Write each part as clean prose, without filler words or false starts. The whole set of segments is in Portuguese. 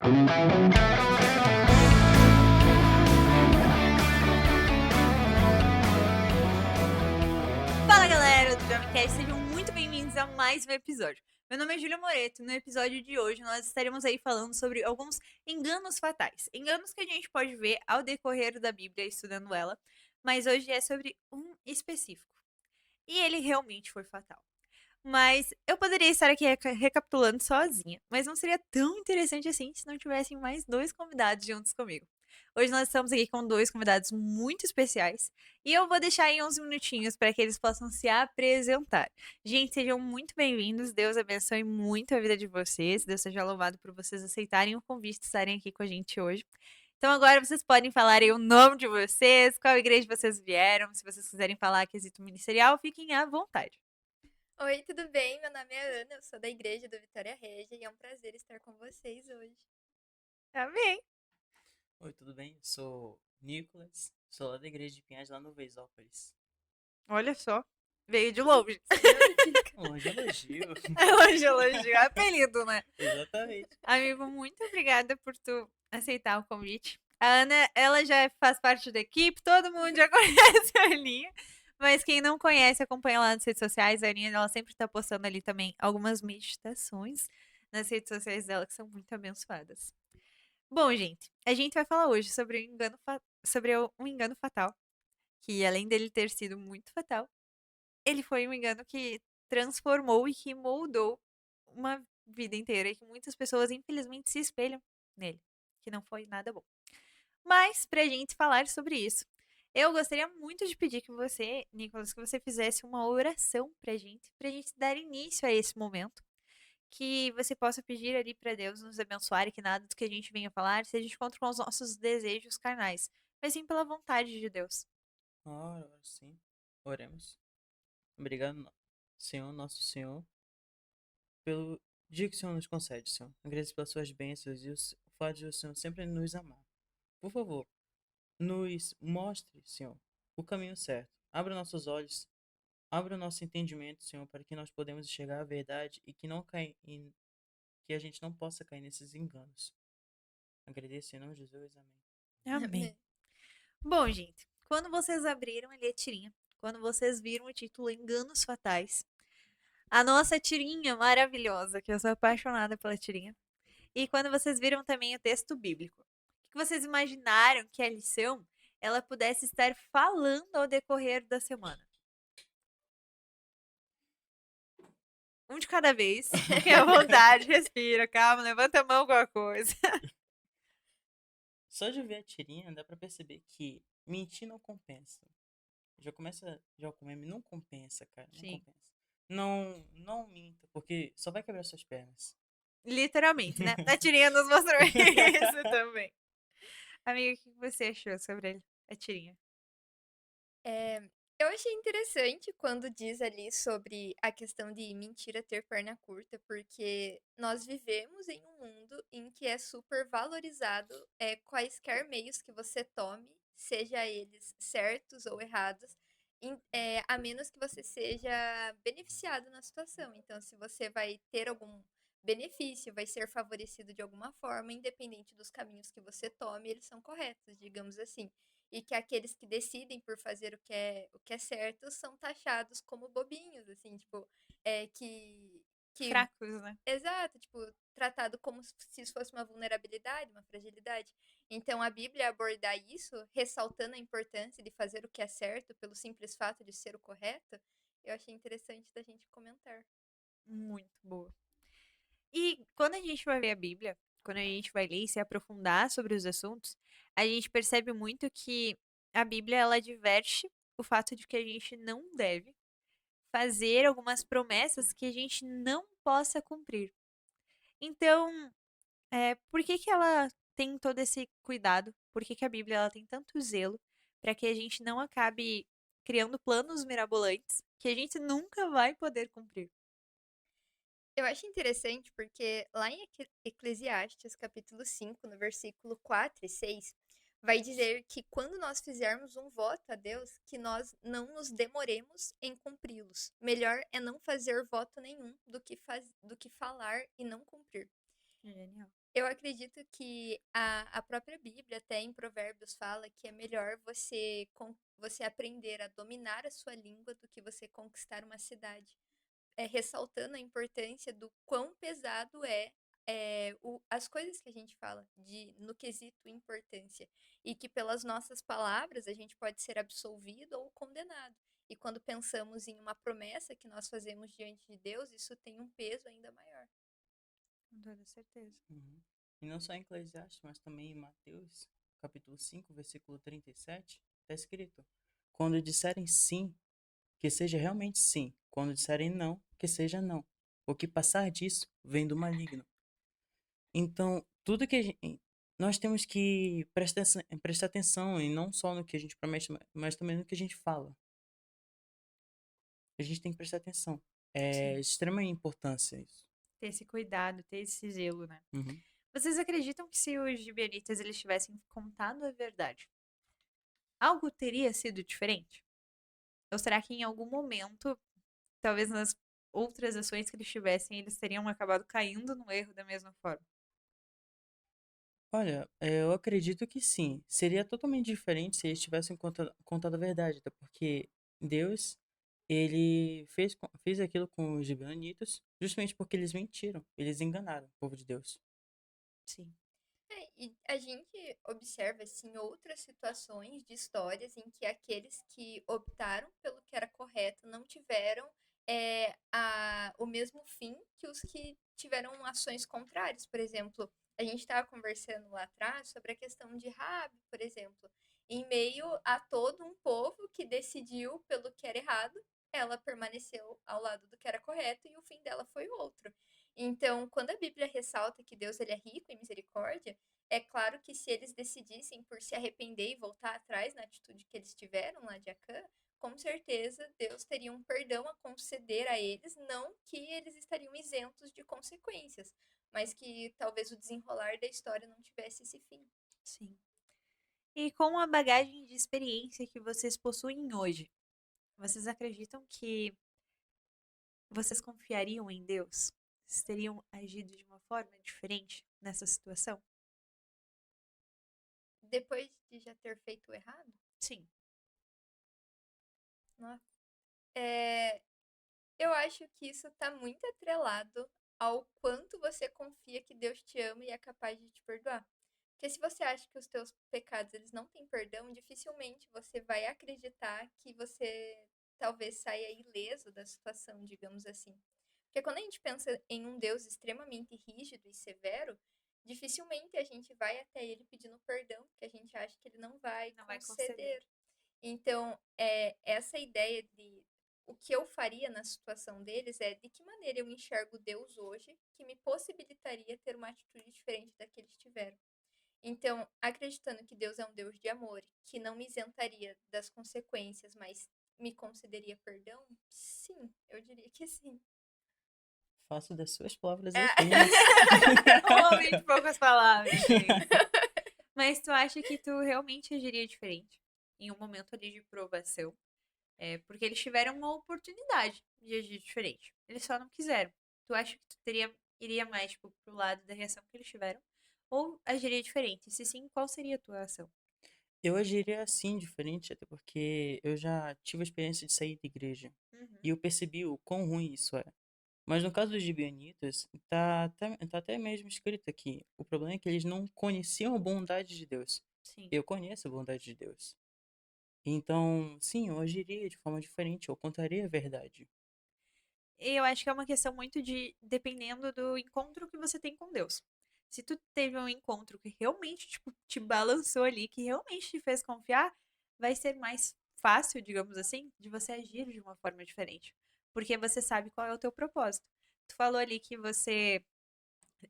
Fala galera do Jovemcast, sejam muito bem-vindos a mais um episódio. Meu nome é Júlia Moreto e no episódio de hoje nós estaremos aí falando sobre alguns enganos fatais. Enganos que a gente pode ver ao decorrer da Bíblia estudando ela, mas hoje é sobre um específico. E ele realmente foi fatal. Mas eu poderia estar aqui recapitulando sozinha, mas não seria tão interessante assim se não tivessem mais dois convidados juntos comigo. Hoje nós estamos aqui com dois convidados muito especiais e eu vou deixar aí uns minutinhos para que eles possam se apresentar. Gente, sejam muito bem-vindos. Deus abençoe muito a vida de vocês. Deus seja louvado por vocês aceitarem o convite de estarem aqui com a gente hoje. Então agora vocês podem falar aí o nome de vocês, qual igreja vocês vieram. Se vocês quiserem falar quesito ministerial, fiquem à vontade. Oi, tudo bem? Meu nome é Ana, eu sou da Igreja do Vitória Régia e é um prazer estar com vocês hoje. Amém. Oi, tudo bem? Eu sou Nicolas, sou lá da igreja de Pinhais, lá no Veisópolis. Olha só. Veio de longe. Longe elogio. Elogio. Apelido, né? Exatamente. Amigo, muito obrigada por tu aceitar o convite. A Ana, ela já faz parte da equipe, todo mundo já conhece a Aninha. Mas quem não conhece, acompanha lá nas redes sociais. A Aninha, ela sempre tá postando ali também algumas meditações nas redes sociais dela, que são muito abençoadas. Bom, gente, a gente vai falar hoje sobre um engano fatal. Que além dele ter sido muito fatal, ele foi um engano que transformou e que moldou uma vida inteira e que muitas pessoas, infelizmente, se espelham nele, que não foi nada bom. Mas, pra gente falar sobre isso, eu gostaria muito de pedir que você, Nicolas, que você fizesse uma oração pra gente dar início a esse momento. Que você possa pedir ali pra Deus nos abençoar e que nada do que a gente venha falar seja de contra com os nossos desejos carnais, mas sim pela vontade de Deus. Ora, sim. Oremos. Obrigado, Senhor, nosso Senhor, pelo dia que o Senhor nos concede, Senhor. Agradeço pelas suas bênçãos e o fato de o Senhor sempre nos amar. Por favor, nos mostre, Senhor, o caminho certo. Abra nossos olhos, abra o nosso entendimento, Senhor, para que nós podemos enxergar a verdade e que a gente não possa cair nesses enganos. Agradeço em nome de Jesus, amém. Amém. Bom, gente, quando vocês abriram ali a tirinha, quando vocês viram o título Enganos Fatais, a nossa tirinha maravilhosa, que eu sou apaixonada pela tirinha, e quando vocês viram também o texto bíblico, o que vocês imaginaram que a lição ela pudesse estar falando ao decorrer da semana? Um de cada vez, fiquem à vontade, respira, calma, levanta a mão alguma coisa. Só de ver a tirinha dá pra perceber que mentir não compensa. Já o meme, não compensa, cara, não Sim. compensa. Não minta, porque só vai quebrar suas pernas. Literalmente, né? A tirinha nos mostrou isso também. Amiga, o que você achou sobre a tirinha? Eu achei interessante quando diz ali sobre a questão de mentira ter perna curta, porque nós vivemos em um mundo em que é super valorizado quaisquer meios que você tome, seja eles certos ou errados, a menos que você seja beneficiado na situação. Então, se você vai ter algum benefício, vai ser favorecido de alguma forma, independente dos caminhos que você tome, eles são corretos, digamos assim. E que aqueles que decidem por fazer o que é certo são taxados como bobinhos, assim, tipo, que Fracos, né? exato, tipo, tratado como se isso fosse uma vulnerabilidade, uma fragilidade. Então a Bíblia abordar isso, ressaltando a importância de fazer o que é certo pelo simples fato de ser o correto, eu achei interessante da gente comentar. Muito boa. E quando a gente vai ver a Bíblia, quando a gente vai ler e se aprofundar sobre os assuntos, a gente percebe muito que a Bíblia ela adverte o fato de que a gente não deve fazer algumas promessas que a gente não possa cumprir. Então, por que que ela tem todo esse cuidado? Por que que a Bíblia ela tem tanto zelo para que a gente não acabe criando planos mirabolantes que a gente nunca vai poder cumprir? Eu acho interessante porque lá em Eclesiastes, capítulo 5, no versículo 4 e 6, vai dizer que quando nós fizermos um voto a Deus, que nós não nos demoremos em cumpri-los. Melhor é não fazer voto nenhum do que falar e não cumprir. Genial. Eu acredito que a própria Bíblia, até em Provérbios, fala que é melhor você aprender a dominar a sua língua do que você conquistar uma cidade. Ressaltando a importância do quão pesado as coisas que a gente fala, no quesito importância. E que pelas nossas palavras a gente pode ser absolvido ou condenado. E quando pensamos em uma promessa que nós fazemos diante de Deus, isso tem um peso ainda maior. Com toda certeza. Uhum. E não só em Eclesiastes, mas também em Mateus, capítulo 5, versículo 37, está escrito: quando disserem sim, que seja realmente sim. Quando disserem não, que seja não. O que passar disso vem do maligno. Então, tudo que nós temos que prestar atenção, e não só no que a gente promete, mas também no que a gente fala. A gente tem que prestar atenção. É Sim. de extrema importância isso. Ter esse cuidado, ter esse zelo, né? Uhum. Vocês acreditam que se os gibeonitas eles tivessem contado a verdade, algo teria sido diferente? Ou será que em algum momento, talvez nas outras ações que eles tivessem, eles teriam acabado caindo no erro da mesma forma? Olha, eu acredito que sim. Seria totalmente diferente se eles tivessem contado a verdade, até porque Deus, ele fez aquilo com os gibeonitas justamente porque eles mentiram, eles enganaram o povo de Deus. Sim. E a gente observa assim outras situações de histórias em que aqueles que optaram pelo que era correto não tiveram o mesmo fim que os que tiveram ações contrárias. Por exemplo, a gente estava conversando lá atrás sobre a questão de Raabe, por exemplo. Em meio a todo um povo que decidiu pelo que era errado, ela permaneceu ao lado do que era correto e o fim dela foi outro. Então, quando a Bíblia ressalta que Deus ele é rico em misericórdia, é claro que se eles decidissem por se arrepender e voltar atrás na atitude que eles tiveram lá de Acã, com certeza Deus teria um perdão a conceder a eles, não que eles estariam isentos de consequências, mas que talvez o desenrolar da história não tivesse esse fim. Sim. E com a bagagem de experiência que vocês possuem hoje, vocês acreditam que vocês confiariam em Deus? Vocês teriam agido de uma forma diferente nessa situação? Depois de já ter feito o errado, Sim. nossa, é, eu acho que isso está muito atrelado ao quanto você confia que Deus te ama e é capaz de te perdoar. Porque se você acha que os teus pecados eles não têm perdão, dificilmente você vai acreditar que você talvez saia ileso da situação, digamos assim. Porque quando a gente pensa em um Deus extremamente rígido e severo, dificilmente a gente vai até ele pedindo perdão, porque a gente acha que ele não vai Não vai conceder. conceder. Então, essa ideia de o que eu faria na situação deles é de que maneira eu enxergo Deus hoje que me possibilitaria ter uma atitude diferente da que eles tiveram. Então, acreditando que Deus é um Deus de amor, que não me isentaria das consequências, mas me concederia perdão, sim, eu diria que sim. Faço das suas palavras É. as minhas. Um homem de poucas palavras, gente. Mas tu acha que tu realmente agiria diferente em um momento ali de provação? Porque eles tiveram uma oportunidade de agir diferente. Eles só não quiseram. Tu acha que tu iria mais, tipo, pro lado da reação que eles tiveram? Ou agiria diferente? Se sim, qual seria a tua ação? Eu agiria assim, diferente, até porque eu já tive a experiência de sair da igreja. Uhum. E eu percebi o quão ruim isso é. Mas no caso dos gibeonitas, tá até mesmo escrito aqui. O problema é que eles não conheciam a bondade de Deus. Sim. Eu conheço a bondade de Deus. Então, sim, eu agiria de forma diferente, eu contaria a verdade. E eu acho que é uma questão muito de dependendo do encontro que você tem com Deus. Se tu teve um encontro que realmente, tipo, te balançou ali, que realmente te fez confiar, vai ser mais fácil, digamos assim, de você agir de uma forma diferente. Porque você sabe qual é o teu propósito. Tu falou ali que você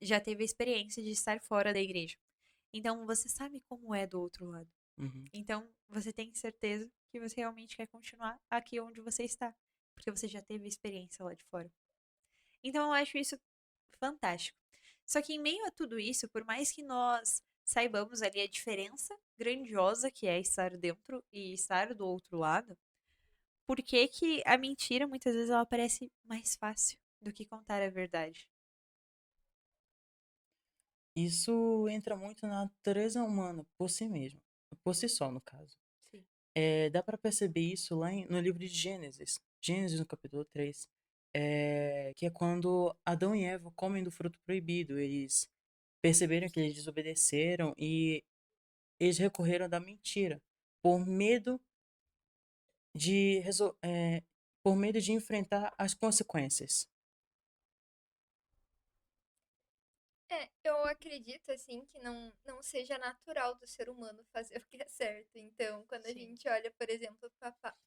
já teve a experiência de estar fora da igreja. Então você sabe como é do outro lado. Uhum. Então você tem certeza que você realmente quer continuar aqui onde você está, porque você já teve a experiência lá de fora. Então eu acho isso fantástico. Só que em meio a tudo isso, por mais que nós saibamos ali a diferença grandiosa que é estar dentro e estar do outro lado, por que que a mentira muitas vezes ela parece mais fácil do que contar a verdade? Isso entra muito na natureza humana, por si mesmo, por si só, no caso. Sim. Dá para perceber isso lá no livro de Gênesis, Gênesis no capítulo 3, que é quando Adão e Eva comem do fruto proibido. Eles perceberam que eles desobedeceram e eles recorreram da mentira por medo de, por medo de enfrentar as consequências. Eu acredito, assim, que não seja natural do ser humano fazer o que é certo. Então, quando a Sim. gente olha, por exemplo,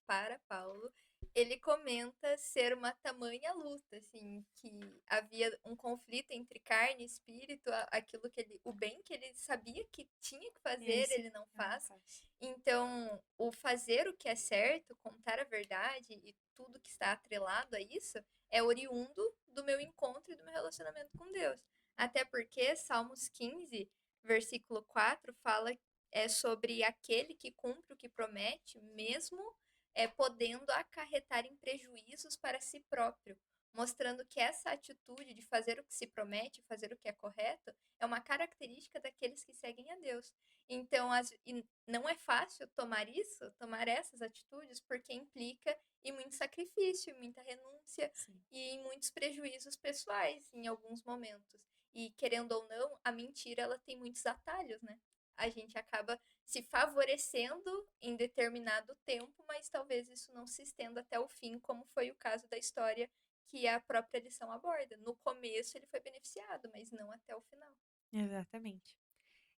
para Paulo, ele comenta ser uma tamanha luta, assim, que havia um conflito entre carne e espírito, aquilo que ele, o bem que ele sabia que tinha que E aí fazer, sim, ele não eu não faz. faço. Então, o fazer o que é certo, contar a verdade e tudo que está atrelado a isso, é oriundo do meu encontro e do meu relacionamento com Deus. Até porque Salmos 15, versículo 4, fala sobre aquele que cumpre o que promete, mesmo podendo acarretar em prejuízos para si próprio, mostrando que essa atitude de fazer o que se promete, fazer o que é correto, é uma característica daqueles que seguem a Deus. Então, não é fácil tomar essas atitudes, porque implica em muito sacrifício, em muita renúncia Sim. e em muitos prejuízos pessoais em alguns momentos. E querendo ou não, a mentira ela tem muitos atalhos, né? A gente acaba se favorecendo em determinado tempo, mas talvez isso não se estenda até o fim, como foi o caso da história que a própria lição aborda. No começo ele foi beneficiado, mas não até o final. Exatamente.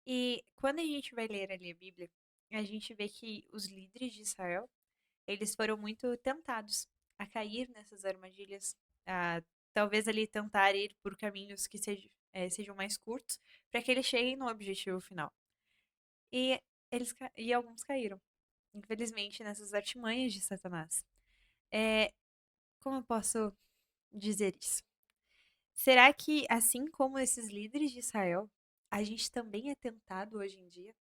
E quando a gente vai ler ali a Bíblia, a gente vê que os líderes de Israel, eles foram muito tentados a cair nessas armadilhas, a talvez ali tentar ir por caminhos que sejam mais curtos, para que eles cheguem no objetivo final. E e alguns caíram, infelizmente, nessas artimanhas de Satanás. É, como eu posso dizer isso? Será que, assim como esses líderes de Israel, a gente também é tentado hoje em dia?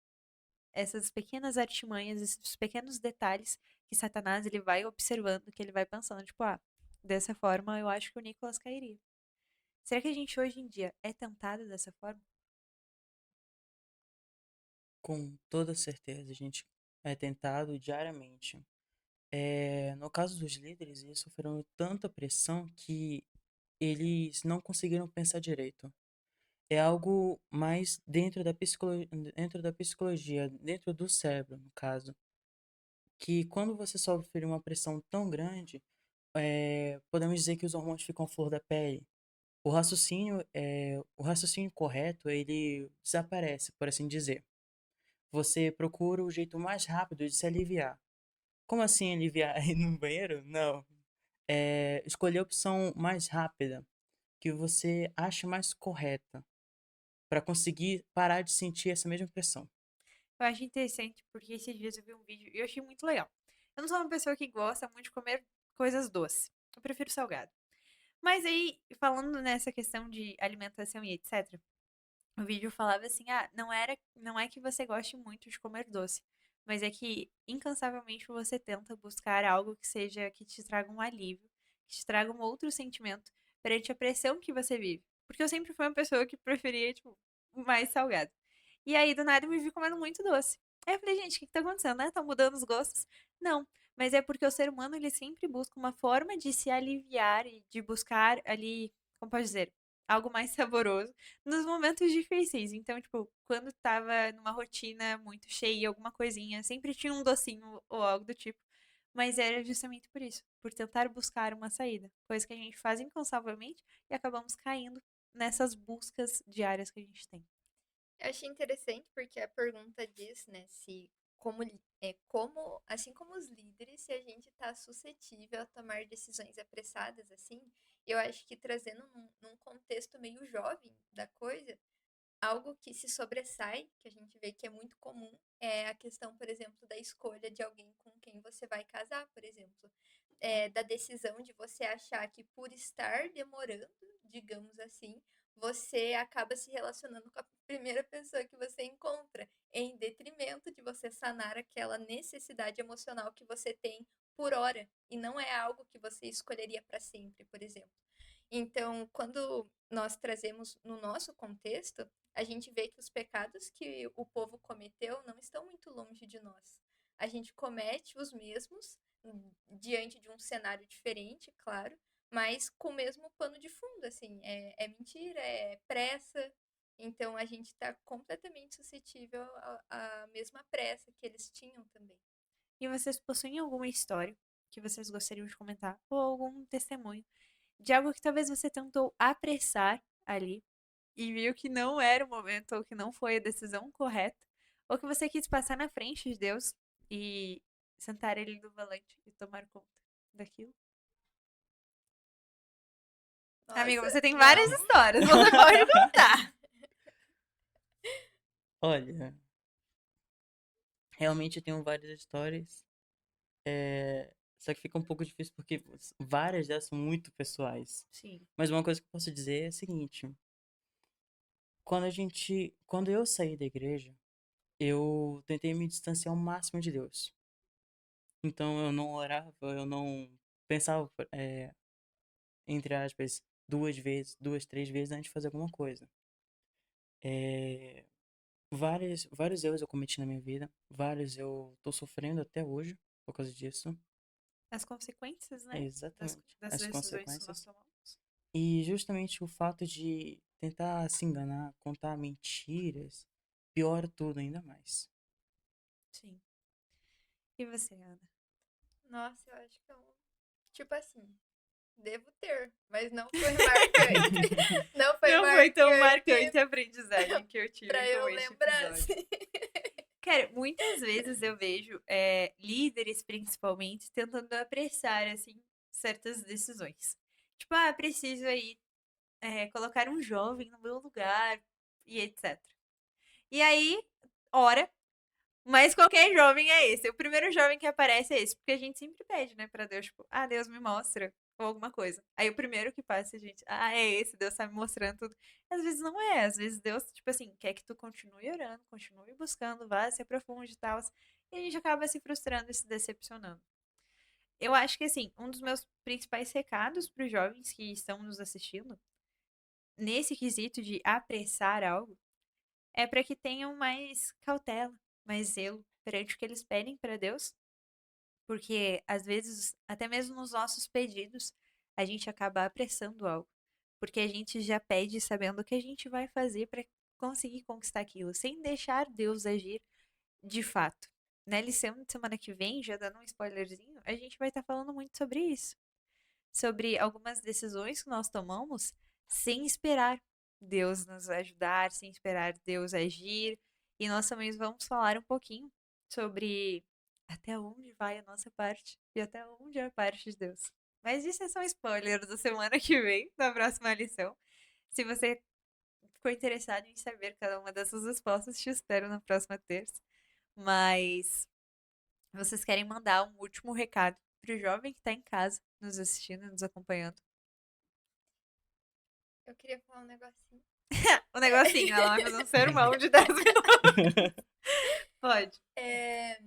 Essas pequenas artimanhas, esses pequenos detalhes que Satanás ele vai observando, que ele vai pensando, tipo, ah, dessa forma eu acho que o Nicolas cairia. Será que a gente hoje em dia é tentado dessa forma? Com toda certeza, a gente é tentado diariamente. No caso dos líderes, eles sofreram tanta pressão que eles não conseguiram pensar direito. É algo mais dentro da psicologia, dentro do cérebro, no caso, que quando você sofre uma pressão tão grande, podemos dizer que os hormônios ficam à flor da pele. O raciocínio correto, ele desaparece, por assim dizer. Você procura o jeito mais rápido de se aliviar. Como assim aliviar? Ir no banheiro? Não. Escolher a opção mais rápida, que você acha mais correta, para conseguir parar de sentir essa mesma pressão. Eu acho interessante porque esses dias eu vi um vídeo e eu achei muito legal. Eu não sou uma pessoa que gosta muito de comer coisas doces. Eu prefiro salgado. Mas aí, falando nessa questão de alimentação e etc., o vídeo falava assim: ah, não é que você goste muito de comer doce, mas é que incansavelmente você tenta buscar algo que seja que te traga um alívio, que te traga um outro sentimento perante a pressão que você vive. Porque eu sempre fui uma pessoa que preferia, tipo, mais salgado. E aí, do nada, eu me vi comendo muito doce. Aí eu falei, gente, o que que tá acontecendo, né? Tá mudando os gostos? Não, mas é porque o ser humano, ele sempre busca uma forma de se aliviar e de buscar ali, como pode dizer, algo mais saboroso nos momentos difíceis. Então, tipo, quando tava numa rotina muito cheia, alguma coisinha, sempre tinha um docinho ou algo do tipo. Mas era justamente por isso, por tentar buscar uma saída. Coisa que a gente faz incansavelmente e acabamos caindo nessas buscas diárias que a gente tem. Eu achei interessante porque a pergunta diz, né, se assim como os líderes, se a gente está suscetível a tomar decisões apressadas assim. Eu acho que trazendo num contexto meio jovem da coisa, algo que se sobressai, que a gente vê que é muito comum, é a questão, por exemplo, da escolha de alguém com quem você vai casar, por exemplo. Da decisão de você achar que por estar demorando, digamos assim, você acaba se relacionando com a primeira pessoa que você encontra, em detrimento de você sanar aquela necessidade emocional que você tem por hora, e não é algo que você escolheria para sempre, por exemplo. Então, quando nós trazemos no nosso contexto, a gente vê que os pecados que o povo cometeu não estão muito longe de nós. A gente comete os mesmos diante de um cenário diferente, claro, mas com o mesmo pano de fundo, assim, é mentira, é pressa. Então a gente está completamente suscetível à mesma pressa que eles tinham também. E vocês possuem alguma história que vocês gostariam de comentar? Ou algum testemunho de algo que talvez você tentou apressar ali e viu que não era o momento ou que não foi a decisão correta? Ou que você quis passar na frente de Deus e sentar ele no volante e tomar conta daquilo? Amigo, Nossa, você tem várias não. histórias, você pode contar. Olha, realmente eu tenho várias histórias. Só que fica um pouco difícil porque várias delas são muito pessoais. Sim. Mas uma coisa que eu posso dizer é a seguinte: quando eu saí da igreja, eu tentei me distanciar ao máximo de Deus. Então eu não orava, eu não pensava, entre aspas, duas vezes, duas, três vezes antes de fazer alguma coisa. É, vários erros eu cometi na minha vida, vários eu tô sofrendo até hoje por causa disso. As consequências, É né? exatamente Das as decisões que nós consequências. tomamos. E justamente o fato de tentar se enganar, contar mentiras, piora tudo ainda mais. Sim. E você, Ana? Nossa, eu acho que eu, tipo assim, devo ter, mas não foi marcante. Não foi Não foi tão marcante marcante a aprendizagem que eu tive pra com eu este lembrar, episódio. assim. Cara, muitas vezes eu vejo líderes, principalmente, tentando apressar, assim, certas decisões. Tipo, preciso aí colocar um jovem no meu lugar e etc. E aí, ora, mas qualquer jovem é esse. O primeiro jovem que aparece é esse, porque a gente sempre pede, né, pra Deus, tipo, Deus me mostra, ou alguma coisa. Aí o primeiro que passa, a gente, é esse, Deus tá me mostrando tudo. Às vezes não é, às vezes Deus, tipo assim, quer que tu continue orando, continue buscando, vá, se aprofunde e tal. E a gente acaba se frustrando e se decepcionando. Eu acho que, assim, um dos meus principais recados para os jovens que estão nos assistindo, nesse quesito de apressar algo, é para que tenham mais cautela, mais zelo perante o que eles pedem para Deus, porque às vezes, até mesmo nos nossos pedidos, a gente acaba apressando algo, porque a gente já pede sabendo o que a gente vai fazer para conseguir conquistar aquilo, sem deixar Deus agir de fato. Na lição de semana que vem, já dando um spoilerzinho, a gente vai estar falando muito sobre isso, sobre algumas decisões que nós tomamos sem esperar Deus nos ajudar, sem esperar Deus agir. E nós também vamos falar um pouquinho sobre até onde vai a nossa parte e até onde é a parte de Deus. Mas isso é só um spoiler da semana que vem, da próxima lição. Se você ficou interessado em saber cada uma dessas respostas, te espero na próxima terça. Mas vocês querem mandar um último recado pro jovem que está em casa, nos assistindo, nos acompanhando? Eu queria falar um negocinho. O negocinho, ela vai fazer um sermão de 10 minutos. Pode. É,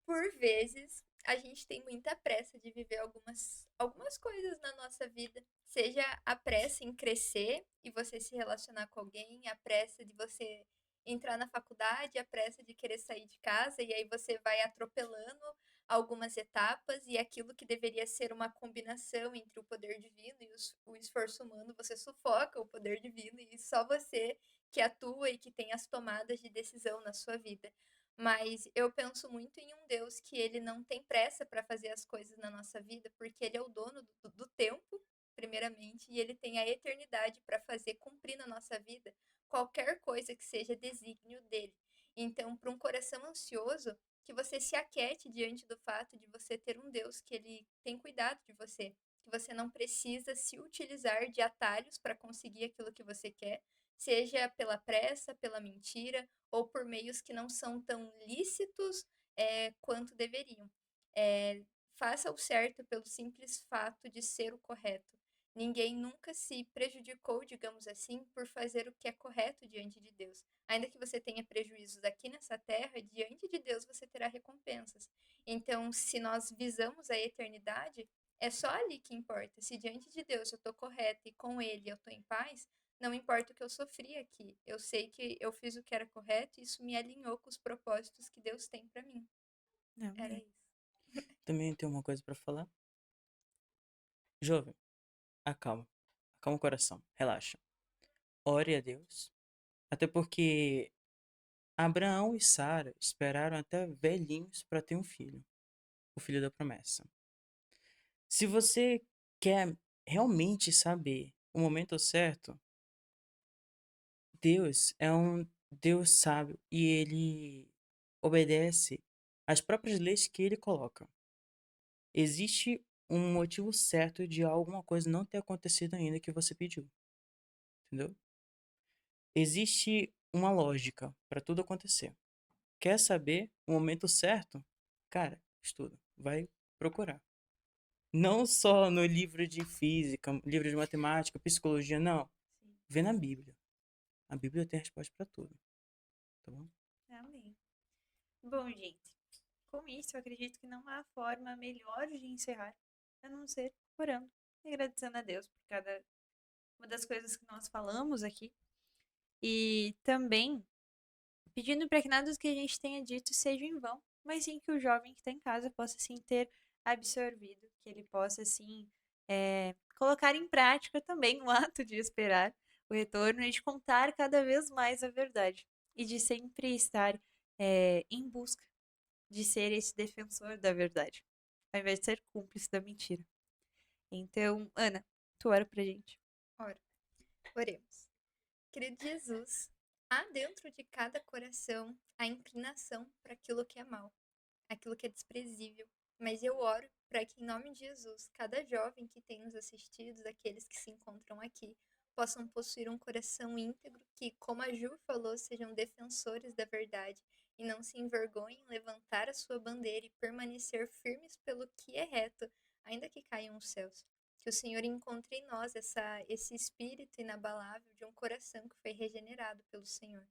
por vezes, a gente tem muita pressa de viver algumas coisas na nossa vida. Seja a pressa em crescer e você se relacionar com alguém, a pressa de você entrar na faculdade, a pressa de querer sair de casa, e aí você vai atropelando algumas etapas, e aquilo que deveria ser uma combinação entre o poder divino e o esforço humano, você sufoca o poder divino, e só você que atua e que tem as tomadas de decisão na sua vida. Mas eu penso muito em um Deus que ele não tem pressa para fazer as coisas na nossa vida, porque ele é o dono do tempo, primeiramente, e ele tem a eternidade para fazer cumprir na nossa vida qualquer coisa que seja desígnio dele. Então, para um coração ansioso, que você se aquete diante do fato de você ter um Deus que ele tem cuidado de você, que você não precisa se utilizar de atalhos para conseguir aquilo que você quer, seja pela pressa, pela mentira ou por meios que não são tão lícitos quanto deveriam. Faça o certo pelo simples fato de ser o correto. Ninguém nunca se prejudicou, digamos assim, por fazer o que é correto diante de Deus. Ainda que você tenha prejuízos aqui nessa terra, diante de Deus você terá recompensas. Então, se nós visamos a eternidade, é só ali que importa. Se diante de Deus eu estou correta e com Ele eu estou em paz, Não importa o que eu sofri aqui, eu sei que eu fiz o que era correto e isso me alinhou com os propósitos que Deus tem pra mim. Era Amém. isso. Também tenho uma coisa pra falar. Jovem, acalma. Acalma o coração. Relaxa. Ore a Deus. Até porque Abraão e Sara esperaram até velhinhos para ter um filho. O filho da promessa. Se você quer realmente saber o momento certo, Deus é um Deus sábio e ele obedece às próprias leis que ele coloca. Existe um motivo certo de alguma coisa não ter acontecido ainda que você pediu, entendeu? Existe uma lógica para tudo acontecer. Quer saber o momento certo? Cara, estuda, vai procurar. Não só no livro de física, livro de matemática, psicologia, não. Sim. Vê na Bíblia. A Bíblia tem resposta para tudo, tá bom? Amém. Bom, gente, com isso eu acredito que não há forma melhor de encerrar a não ser orando e agradecendo a Deus por cada uma das coisas que nós falamos aqui. E também pedindo para que nada do que a gente tenha dito seja em vão, mas sim que o jovem que está em casa possa sim ter absorvido, que ele possa sim colocar em prática também o ato de esperar o retorno e de contar cada vez mais a verdade e de sempre estar em busca de ser esse defensor da verdade, ao invés de ser cúmplice da mentira. Então, Ana, tu ora pra gente. Ora, oremos. Querido Jesus, há dentro de cada coração a inclinação para aquilo que é mal, aquilo que é desprezível. Mas eu oro para que, em nome de Jesus, cada jovem que tem nos assistido, aqueles que se encontram aqui, possam possuir um coração íntegro, que, como a Ju falou, sejam defensores da verdade e não se envergonhem em levantar a sua bandeira e permanecer firmes pelo que é reto, ainda que caiam os céus. Que o Senhor encontre em nós esse espírito inabalável de um coração que foi regenerado pelo Senhor.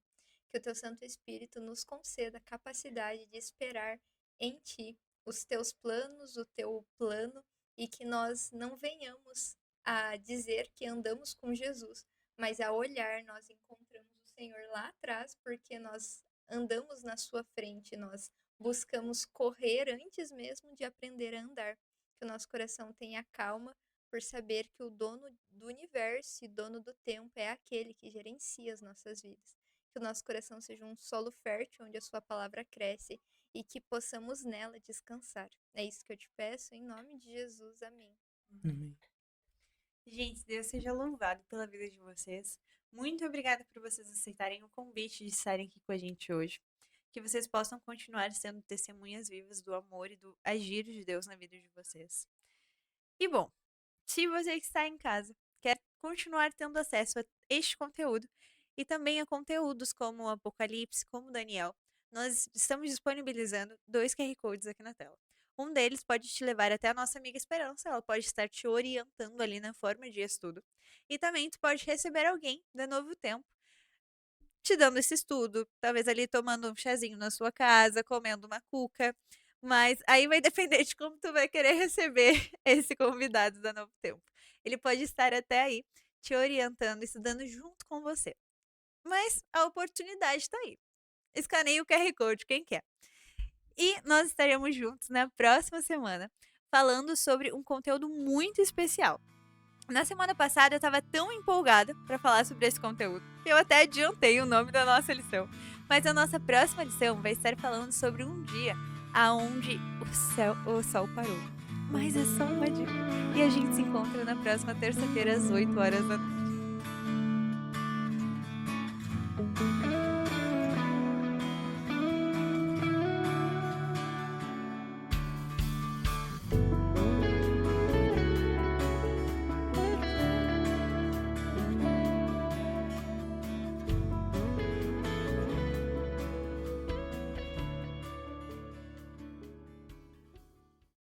Que o teu Santo Espírito nos conceda a capacidade de esperar em ti os teus planos, o teu plano, e que nós não venhamos a dizer que andamos com Jesus, mas a olhar nós encontramos o Senhor lá atrás, porque nós andamos na sua frente, nós buscamos correr antes mesmo de aprender a andar. Que o nosso coração tenha calma por saber que o dono do universo e dono do tempo é aquele que gerencia as nossas vidas. Que o nosso coração seja um solo fértil onde a sua palavra cresce e que possamos nela descansar. É isso que eu te peço, em nome de Jesus. Amém. Amém. Gente, Deus seja louvado pela vida de vocês. Muito obrigada por vocês aceitarem o convite de estarem aqui com a gente hoje. Que vocês possam continuar sendo testemunhas vivas do amor e do agir de Deus na vida de vocês. E bom, se você que está em casa quer continuar tendo acesso a este conteúdo e também a conteúdos como o Apocalipse, como o Daniel, nós estamos disponibilizando 2 QR Codes aqui na tela. Um deles pode te levar até a nossa amiga Esperança, ela pode estar te orientando ali na forma de estudo. E também tu pode receber alguém da Novo Tempo te dando esse estudo, talvez ali tomando um chazinho na sua casa, comendo uma cuca, mas aí vai depender de como tu vai querer receber esse convidado da Novo Tempo. Ele pode estar até aí te orientando, estudando junto com você. Mas a oportunidade está aí. Escaneie o QR Code, quem quer. E nós estaremos juntos na próxima semana, falando sobre um conteúdo muito especial. Na semana passada eu estava tão empolgada para falar sobre esse conteúdo que eu até adiantei o nome da nossa lição. Mas a nossa próxima lição vai estar falando sobre um dia aonde o sol parou. Mas é só uma dica. E a gente se encontra na próxima terça-feira às 8 horas da noite.